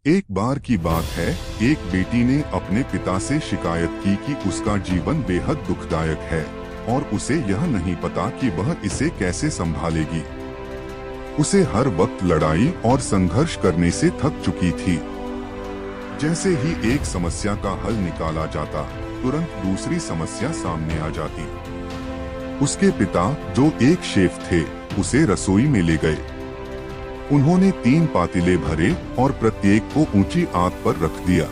एक बार की बात है, एक बेटी ने अपने पिता से शिकायत की कि उसका जीवन बेहद दुखदायक है और उसे यह नहीं पता कि वह इसे कैसे संभालेगी। उसे हर वक्त लड़ाई और संघर्ष करने से थक चुकी थी। जैसे ही एक समस्या का हल निकाला जाता, तुरंत दूसरी समस्या सामने आ जाती। उसके पिता, जो एक शेफ थे, उसे रसोई में ले गए। उन्होंने 3 पातीले भरे और प्रत्येक को ऊंची आग पर रख दिया।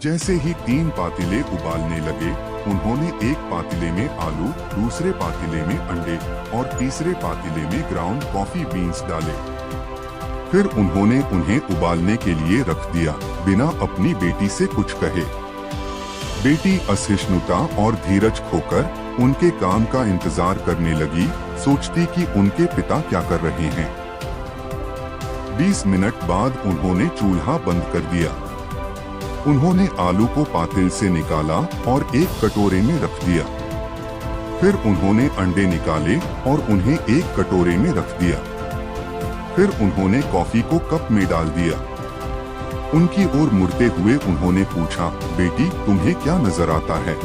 जैसे ही 3 पातीले उबालने लगे, उन्होंने एक पातीले में आलू, दूसरे पातीले में अंडे और तीसरे पातीले में ग्राउंड कॉफी बीन्स डाले। फिर उन्होंने उन्हें उबालने के लिए रख दिया, बिना अपनी बेटी से कुछ कहे। बेटी असहिष्णुता और धीरज खोकर उनके काम का इंतजार करने लगी, सोचती कि उनके पिता क्या कर रहे हैं। 20 मिनट बाद उन्होंने चूल्हा बंद कर दिया। उन्होंने आलू को पातिल से निकाला और एक कटोरे में रख दिया। फिर उन्होंने अंडे निकाले और उन्हें एक कटोरे में रख दिया। फिर उन्होंने कॉफी को कप में डाल दिया। उनकी ओर मुड़ते हुए उन्होंने पूछा, बेटी, तुम्हें क्या नजर आता है?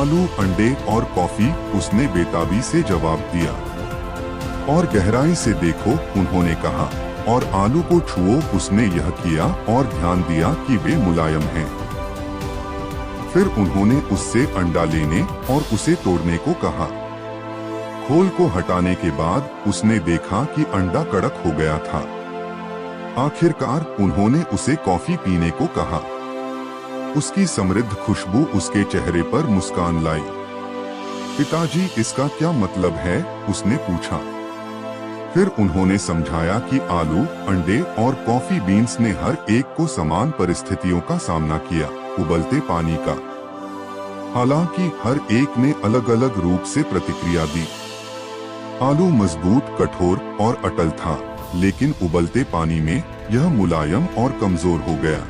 आलू, अंडे और कॉफी, उसने बेताबी से जवाब दिया। और गहराई से देखो, उन्होंने कहा, और आलू को छुओ। उसने यह किया और ध्यान दिया कि वे मुलायम हैं। फिर उन्होंने उससे अंडा लेने और उसे तोड़ने को कहा। खोल को हटाने के बाद उसने देखा कि अंडा कड़क हो गया था। आखिरकार उन्होंने उसे कॉफी पीने को कहा। उसकी समृद्ध खुशबू उसके चेहरे पर मुस्कान लाई। पिताजी, इसका क्या मतलब है? उसने पूछा। फिर उन्होंने समझाया कि आलू, अंडे और कॉफी बीन्स ने हर एक को समान परिस्थितियों का सामना किया, उबलते पानी का। हालांकि हर एक ने अलग अलग रूप से प्रतिक्रिया दी। आलू मजबूत, कठोर और अटल था, लेकिन उबलते पानी में यह मुलायम और कमजोर हो गया।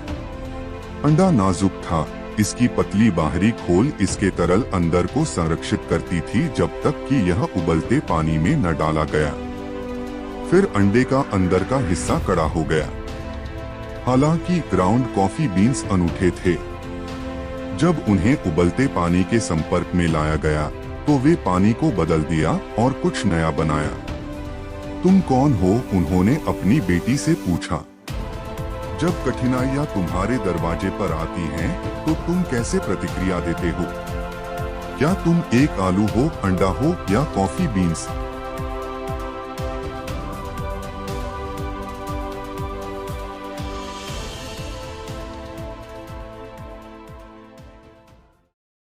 अंडा नाजुक था, इसकी पतली बाहरी खोल इसके तरल अंदर को संरक्षित करती थी जब तक कि यह उबलते पानी में न डाला गया। फिर अंडे का अंदर का हिस्सा कड़ा हो गया। हालांकि ग्राउंड कॉफी बीन्स अनूठे थे। जब उन्हें उबलते पानी के संपर्क में लाया गया, तो वे पानी को बदल दिया और कुछ नया बनाया। तुम कौन हो? उन्होंने अपनी बेटी से पूछा। जब कठिनाइयां तुम्हारे दरवाजे पर आती हैं, तो तुम कैसे प्रतिक्रिया देते हो? क्या तुम एक आलू हो, अंडा हो या कॉफी बीन्स?